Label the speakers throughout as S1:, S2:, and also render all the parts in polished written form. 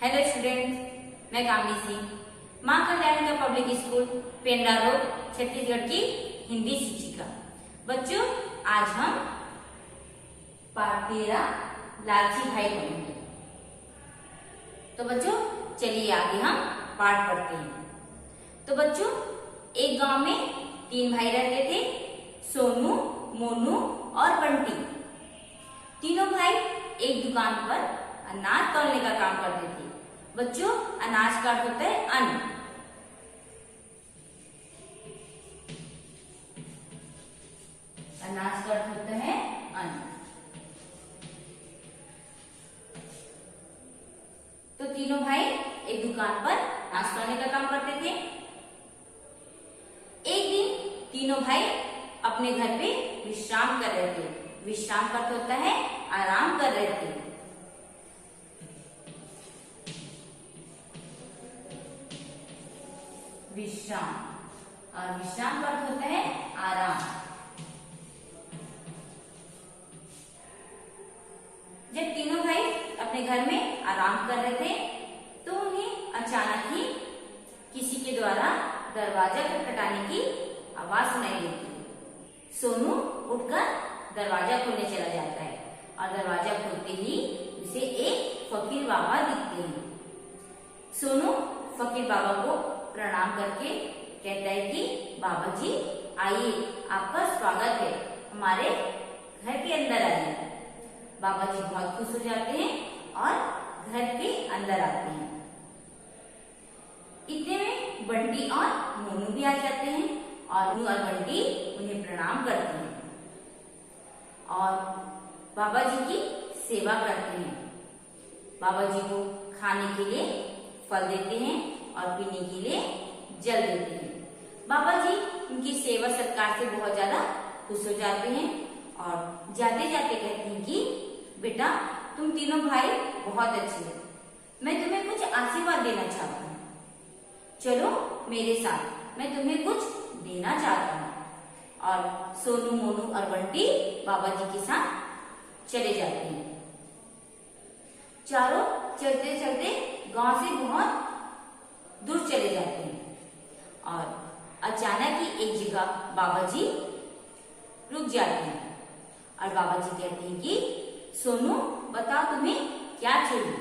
S1: Hello student, मैं कामनी सिंह, मां कल्याण का पब्लिक स्कूल पेंडा रोड छत्तीसगढ़ की हिंदी शिक्षिका। बच्चों, आज हम पाठ 13 लालची भाई पढ़ेंगे। तो बच्चों चलिए आगे हम पाठ पढ़ते हैं। तो बच्चों, एक गांव में 3 भाई रहते थे, सोनू, मोनू और बंटी। तीनों भाई एक दुकान पर अनाज तौलने का काम करते थे। बच्चों, अनाज का अर्थ होता है अन्न। अनाज का अर्थ होता है अन्न। तो तीनों भाई एक दुकान पर अनाज तौलने का काम करते थे। एक दिन तीनों भाई अपने घर पे विश्राम कर रहे थे। विश्राम का अर्थ होता है आराम कर रहे थे। विश्राम, और विश्राम का अर्थ होता है आराम। जब तीनों भाई अपने घर में आराम कर रहे थे तो उन्हें अचानक ही किसी के द्वारा दरवाजा खटखटाने की आवाज सुनाई देती। सोनू उठकर दरवाजा खोलने चला जाता है और दरवाजा खोलते ही उसे एक फकीर बाबा दिखते हैं। सोनू फकीर बाबा को प्रणाम करके कहता है कि बाबा जी आइए, आपका स्वागत है, हमारे घर के अंदर आइए। बाबा जी बहुत खुश हो जाते हैं और घर के अंदर आते हैं। इतने में बंटी और मोनू भी आ जाते हैं और मोनू और बंटी उन्हें प्रणाम करते हैं और बाबा जी की सेवा करते हैं। बाबा जी को खाने के लिए फल देते हैं और पीने के लिए जल देते हैं। बाबा जी उनकी सेवा सत्कार से बहुत ज्यादा खुश हो जाते हैं और जाते जाते कहते हैं कि बेटा, तुम तीनों भाई बहुत अच्छे हो, मैं तुम्हें कुछ आशीर्वाद देना चाहता हूँ। चलो मेरे साथ, मैं तुम्हें कुछ देना चाहता हूँ। और सोनू, मोनू और बंटी बाबा जी के साथ चले जाते हैं। चारों चलते चलते गांव से बहुत दूर चले जाते हैं और अचानक ही एक जगह बाबा जी रुक जाते हैं और बाबा जी कहते हैं कि सोनू, बताओ तुम्हें क्या चाहिए।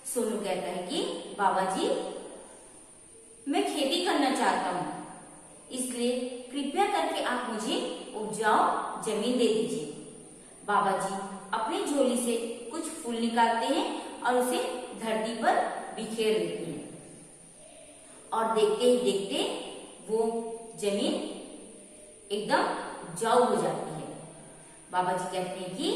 S1: सोनू कहता है कि बाबा जी, मैं खेती करना चाहता हूँ, इसलिए कृपया करके आप मुझे उपजाऊ जमीन दे दीजिए। बाबा जी अपनी झोली से कुछ फूल निकालते हैं और उसे धरती पर बिखेर देते हैं और देखते ही देखते वो जमीन एकदम उपजाऊ हो जाती है। बाबा जी कहते हैं कि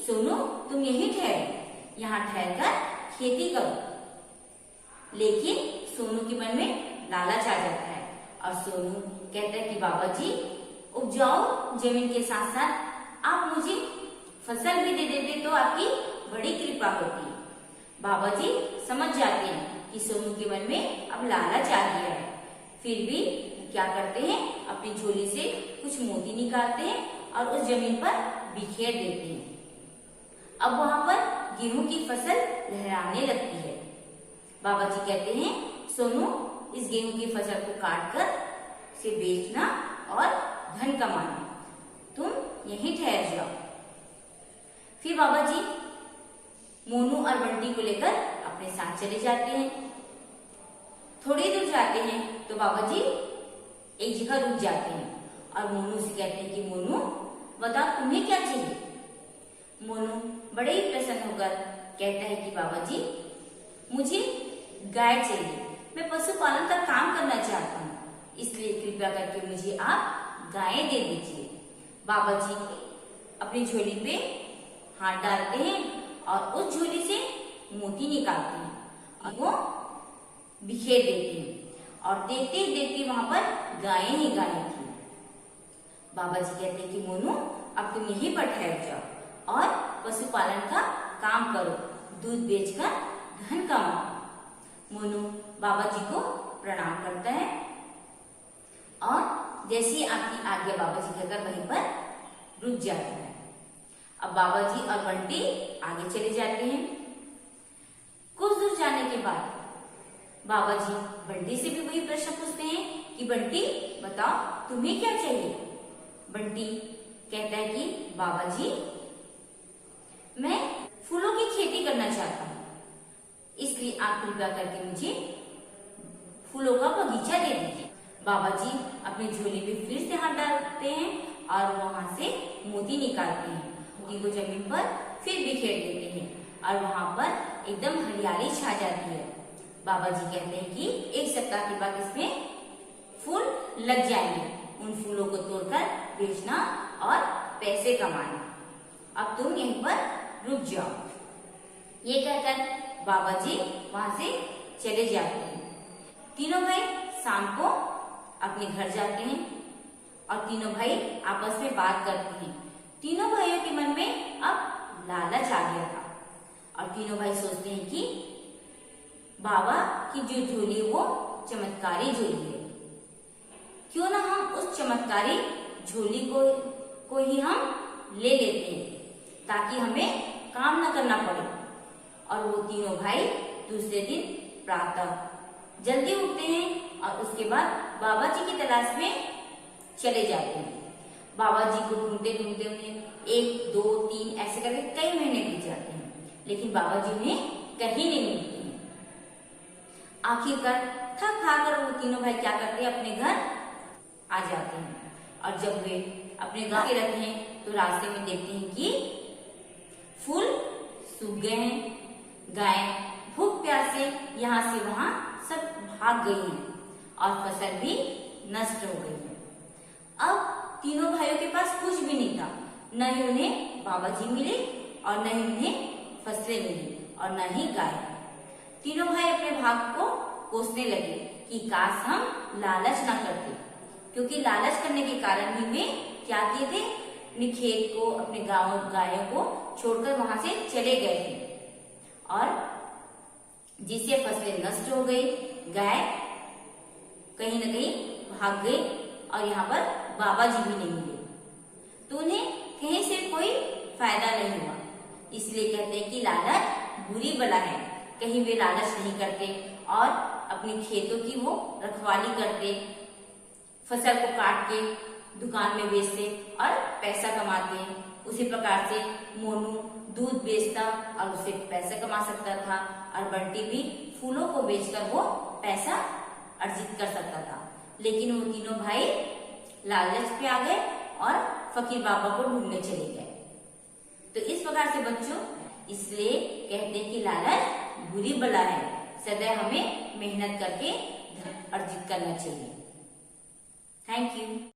S1: सोनू, तुम यहीं ठहरो, यहाँ ठहरकर खेती करो। लेकिन सोनू के मन में लालच आ जाता है और सोनू कहता है कि बाबा जी, उपजाऊ जमीन के साथ साथ आप मुझे फसल भी दे देते तो आपकी बड़ी कृपा होती। बाबा जी समझ जाते हैं कि सोनू के मन में अब लालच आ गया है। फिर भी क्या करते हैं, अपनी झोली से कुछ मोती निकालते हैं और उस जमीन पर बिखेर देते हैं। अब वहां पर गेहूं की फसल लहराने लगती है। बाबा जी कहते हैं, सोनू, इस गेहूं की फसल को काटकर इसे बेचना और धन कमाना, तुम यहीं ठहर जाओ। फिर बाबा जी मोनू और बंटी को लेकर अपने साथ चले जाते हैं। थोड़ी दूर जाते हैं तो बाबा जी एक जगह रुक जाते हैं और मोनू से कहते हैं कि मोनू, बता तुम्हें क्या चाहिए। मोनू बड़े ही प्रसन्न होकर कहता है कि बाबा जी, मुझे गाय चाहिए, मैं पशुपालन का काम करना चाहता हूँ, इसलिए कृपया करके मुझे आप गायें दे दीजिए। बाबा जी अपनी झोली पे हाथ डालते हैं और उस झोली से मोती निकालते हैं और वो बिखेर देते हैं और देखते ही देखते वहां पर गायें ही गायें थी। बाबा जी कहते हैं कि मोनू, अब तुम यहीं पर ठहर जाओ और पशुपालन का काम करो, दूध बेचकर धन कमाओ। मोनू बाबा जी को प्रणाम करता है और जैसी आपकी आज्ञा बाबा जी कहकर वहीं पर रुक जाता है। अब बाबा जी और बंटी आगे चले जाते हैं। कुछ दूर बाद बाबा जी बंटी से भी वही प्रश्न पूछते हैं कि बंटी बताओ तुम्हें क्या चाहिए। बंटी कहता है कि बाबा जी मैं फूलों की खेती करना चाहता हूँ, इसलिए आप कृपया करके मुझे फूलों का बगीचा दे दीजिए। बाबा जी अपनी झोली में फिर से हाथ डालते हैं और वहां से मोती निकालते हैं। मोती को जमीन पर फिर बिखेर देते हैं और वहां पर एकदम हरियाली छा जाती है। बाबा जी कहते हैं कि एक सप्ताह के बाद इसमें फूल लग जाएंगे, उन फूलों को तोड़कर बेचना और पैसे कमाना। अब तुम यहीं पर रुक जाओ। ये कहकर बाबा जी वहां से चले जाते हैं। तीनों भाई शाम को अपने घर जाते हैं और तीनों भाई आपस में बात करते हैं। तीनों भाइयों के मन में अब लालच आ गया था और तीनों भाई सोचते हैं कि बाबा की जो झोली है वो चमत्कारी झोली है, क्यों ना हम उस चमत्कारी झोली को ही हम ले लेते हैं ताकि हमें काम न करना पड़े। और वो तीनों भाई दूसरे दिन प्रातः जल्दी उठते हैं और उसके बाद बाबा जी की तलाश में चले जाते हैं। बाबा जी को ढूंढते ढूंढते उन्हें 1, 2, 3 ऐसे करके कई महीने बीत जाते हैं, लेकिन बाबा जी उन्हें कहीं नहीं मिलते हैं। आखिरकार थक हार वो तीनों भाई क्या करते हैं, अपने घर आ जाते हैं। और जब वे अपने गांव के रहते हैं तो रास्ते में देखते हैं कि फूल सूख गए हैं, गाय भूख प्यास से यहाँ से वहां सब भाग गई हैं और फसल भी नष्ट हो गई है। अब तीनों भाइयों के पास कुछ भी नहीं था, न ही उन्हें बाबा जी मिले और न ही उन्हें फसलें मिली और न ही गाय। तीनों भाई अपने भाग को कोसने लगे कि काश हम लालच न करते, क्योंकि लालच करने के कारण ही वे क्या किए थे, अपने खेत को, अपने गायों को छोड़कर वहां से चले गए थे और जिससे फसलें नष्ट हो गई, गाय कहीं न कहीं भाग गई और यहाँ पर बाबा जी भी नहीं मिले, तो उन्हें कहीं से कोई फायदा नहीं हुआ। इसलिए कहते हैं कि लालच बुरी बला है। कहीं वे लालच नहीं करते और अपने खेतों की वो रखवाली करते, फसल को काट के दुकान में बेचते और पैसा कमाते हैं। उसी प्रकार से मोनू दूध बेचता और उससे पैसा कमा सकता था और बंटी भी फूलों को बेचकर वो पैसा अर्जित कर सकता था। लेकिन वो तीनों भाई लालच पे आ गए और फकीर बाबा को ढूंढने चले गए। तो इस प्रकार से बच्चों, इसलिए कहते हैं कि लालच बुरी बला है, सदैव हमें मेहनत करके धन अर्जित करना चाहिए। Thank you.